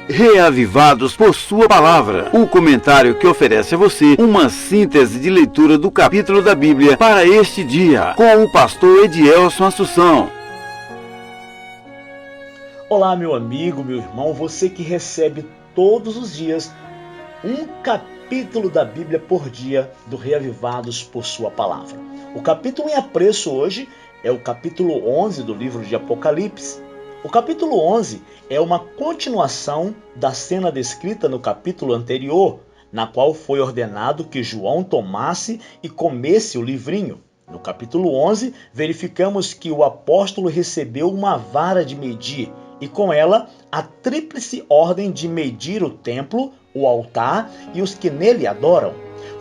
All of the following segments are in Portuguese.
Reavivados por sua palavra, o comentário que oferece a você uma síntese de leitura do capítulo da Bíblia para este dia, com o pastor Edielson Assunção. Olá, meu amigo, meu irmão, você que recebe todos os dias um capítulo da Bíblia por dia do Reavivados por sua palavra. O capítulo em apreço hoje é o capítulo 11 do livro de Apocalipse. O capítulo 11 é uma continuação da cena descrita no capítulo anterior, na qual foi ordenado que João tomasse e comesse o livrinho. No capítulo 11, verificamos que o apóstolo recebeu uma vara de medir e com ela a tríplice ordem de medir o templo, o altar e os que nele adoram.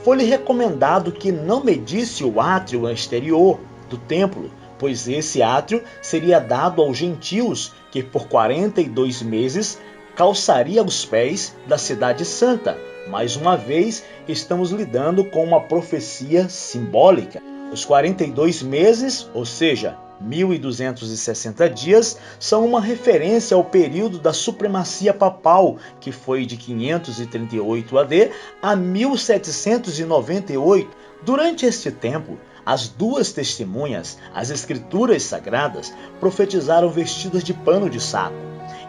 Foi-lhe recomendado que não medisse o átrio exterior do templo, pois esse átrio seria dado aos gentios, que por 42 meses calçaria os pés da cidade santa. Mais uma vez, estamos lidando com uma profecia simbólica. Os 42 meses, ou seja, 1260 dias, são uma referência ao período da supremacia papal, que foi de 538 AD a 1798. Durante este tempo, as duas testemunhas, as escrituras sagradas, profetizaram vestidas de pano de saco.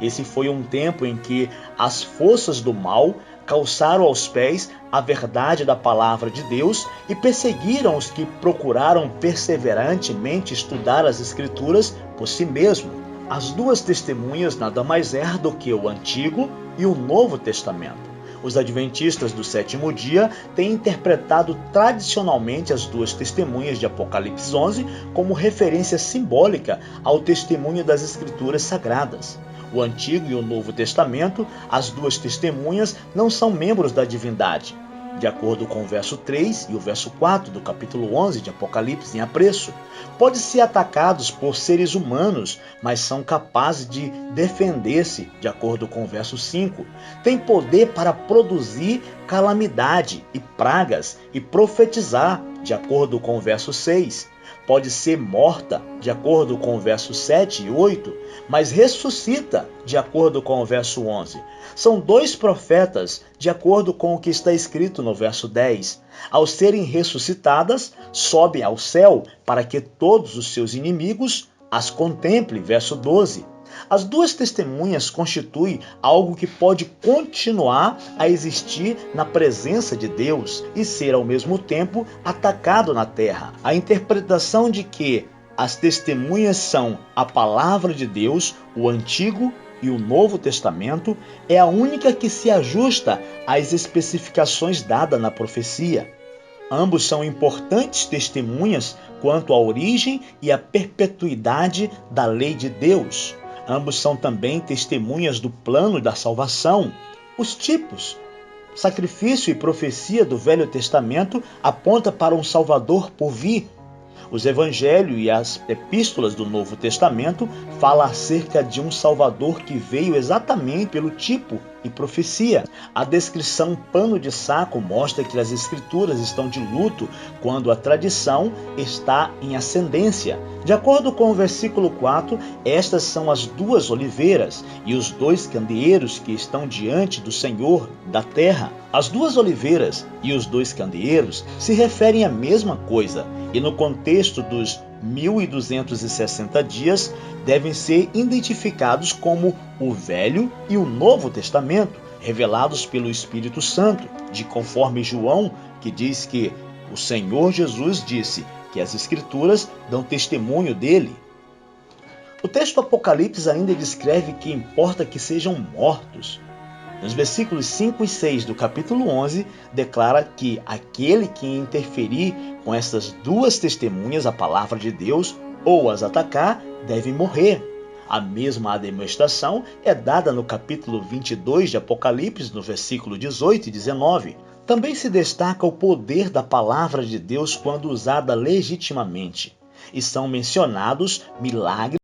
Esse foi um tempo em que as forças do mal calçaram aos pés a verdade da palavra de Deus e perseguiram os que procuraram perseverantemente estudar as escrituras por si mesmo. As duas testemunhas nada mais é do que o Antigo e o Novo Testamento. Os adventistas do sétimo dia têm interpretado tradicionalmente as duas testemunhas de Apocalipse 11 como referência simbólica ao testemunho das Escrituras Sagradas. O Antigo e o Novo Testamento, as duas testemunhas, não são membros da divindade. De acordo com o verso 3 e o verso 4 do capítulo 11 de Apocalipse em apreço, podem ser atacados por seres humanos, mas são capazes de defender-se, de acordo com o verso 5. Tem poder para produzir calamidade e pragas e profetizar, de acordo com o verso 6. Pode ser morta, de acordo com o verso 7 e 8, mas ressuscita, de acordo com o verso 11. São dois profetas, de acordo com o que está escrito no verso 10. Ao serem ressuscitadas, sobem ao céu para que todos os seus inimigos as contemplem, verso 12. As duas testemunhas constituem algo que pode continuar a existir na presença de Deus e ser ao mesmo tempo atacado na terra. A interpretação de que as testemunhas são a palavra de Deus, o Antigo e o Novo Testamento, é a única que se ajusta às especificações dadas na profecia. Ambos são importantes testemunhas quanto à origem e à perpetuidade da lei de Deus. Ambos são também testemunhas do plano da salvação. Os tipos, sacrifício e profecia do Velho Testamento apontam para um Salvador por vir. Os evangelhos e as epístolas do Novo Testamento falam acerca de um Salvador que veio exatamente pelo tipo e profecia. A descrição pano de saco mostra que as escrituras estão de luto quando a tradição está em ascendência. De acordo com o versículo 4, estas são as duas oliveiras e os dois candeeiros que estão diante do Senhor da terra. As duas oliveiras e os dois candeeiros se referem à mesma coisa e no contexto dos 1260 dias devem ser identificados como o Velho e o Novo Testamento, revelados pelo Espírito Santo, de conforme João, que diz que o Senhor Jesus disse que as Escrituras dão testemunho dele. O texto Apocalipse ainda descreve que importa que sejam mortos. Nos versículos 5 e 6 do capítulo 11, declara que aquele que interferir com essas duas testemunhas, a palavra de Deus, ou as atacar, deve morrer. A mesma demonstração é dada no capítulo 22 de Apocalipse, no versículo 18 e 19. Também se destaca o poder da palavra de Deus quando usada legitimamente, e são mencionados milagres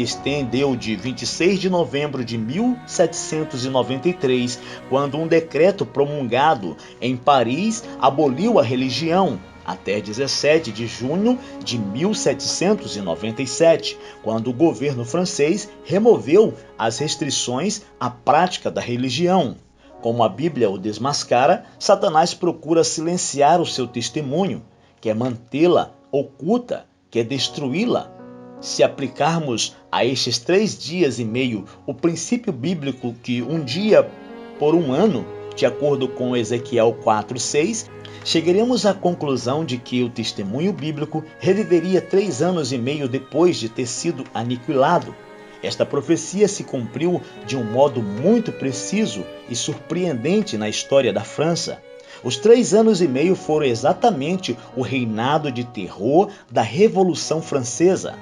estendeu de 26 de novembro de 1793, quando um decreto promulgado em Paris aboliu a religião, até 17 de junho de 1797, quando o governo francês removeu as restrições à prática da religião. Como a Bíblia o desmascara, Satanás procura silenciar o seu testemunho, quer mantê-la oculta, quer destruí-la. Se aplicarmos a estes 3 dias e meio o princípio bíblico que um dia por um ano, de acordo com Ezequiel 4:6, chegaremos à conclusão de que o testemunho bíblico reviveria 3 anos e meio depois de ter sido aniquilado. Esta profecia se cumpriu de um modo muito preciso e surpreendente na história da França. Os 3 anos e meio foram exatamente o reinado de terror da Revolução Francesa.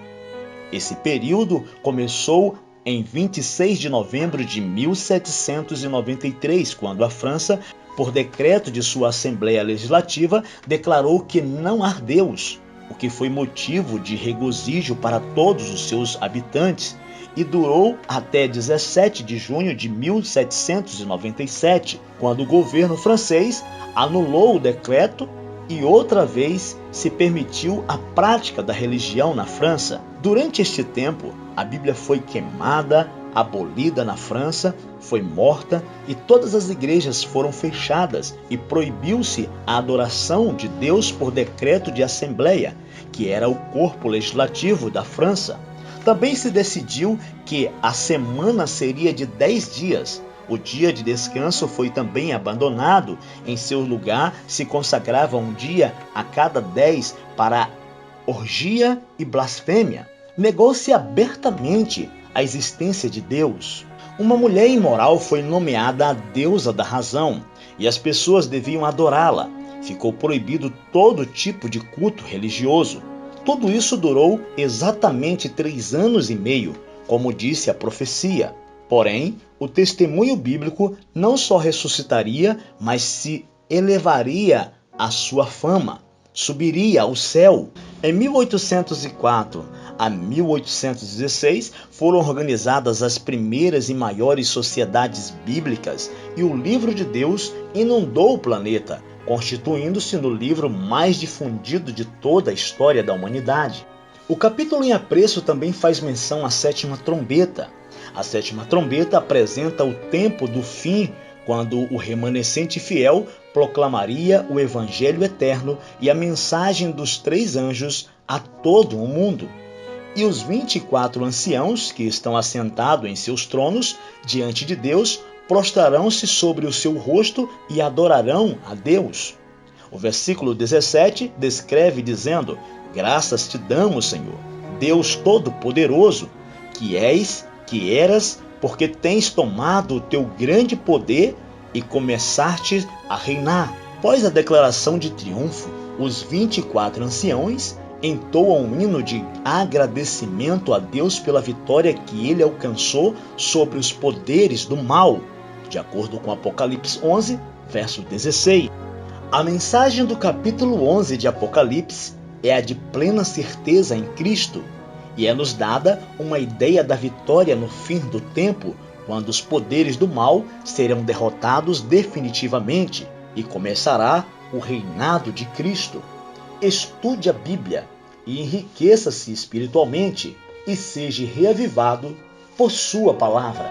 Esse período começou em 26 de novembro de 1793, quando a França, por decreto de sua Assembleia Legislativa, declarou que não há Deus, o que foi motivo de regozijo para todos os seus habitantes, e durou até 17 de junho de 1797, quando o governo francês anulou o decreto e outra vez se permitiu a prática da religião na França. Durante este tempo, a Bíblia foi queimada, abolida na França, foi morta e todas as igrejas foram fechadas e proibiu-se a adoração de Deus por decreto de Assembleia, que era o corpo legislativo da França. Também se decidiu que a semana seria de 10 dias. O dia de descanso foi também abandonado. Em seu lugar, se consagrava um dia a cada 10 para orgia e blasfêmia. Negou-se abertamente a existência de Deus. Uma mulher imoral foi nomeada a deusa da razão e as pessoas deviam adorá-la. Ficou proibido todo tipo de culto religioso. Tudo isso durou exatamente 3 anos e meio, como disse a profecia. Porém, o testemunho bíblico não só ressuscitaria, mas se elevaria a sua fama, subiria ao céu. Em 1804 a 1816 foram organizadas as primeiras e maiores sociedades bíblicas e o livro de Deus inundou o planeta, constituindo-se no livro mais difundido de toda a história da humanidade. O capítulo em apreço também faz menção à 7ª trombeta. A 7ª trombeta apresenta o tempo do fim, quando o remanescente fiel proclamaria o evangelho eterno e a mensagem dos 3 anjos a todo o mundo. E os 24 anciãos que estão assentados em seus tronos diante de Deus prostrarão-se sobre o seu rosto e adorarão a Deus. O versículo 17 descreve dizendo: graças te damos, Senhor, Deus Todo-Poderoso, que és, que eras, porque tens tomado o teu grande poder e começaste a reinar. Após a declaração de triunfo, os 24 anciãos entoam um hino de agradecimento a Deus pela vitória que ele alcançou sobre os poderes do mal, de acordo com Apocalipse 11, verso 16. A mensagem do capítulo 11 de Apocalipse é a de plena certeza em Cristo, e é-nos dada uma ideia da vitória no fim do tempo, quando os poderes do mal serão derrotados definitivamente e começará o reinado de Cristo. Estude a Bíblia e enriqueça-se espiritualmente e seja reavivado por sua palavra.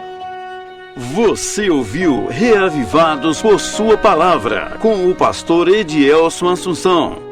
Você ouviu Reavivados por Sua Palavra, com o pastor Edielson Assunção.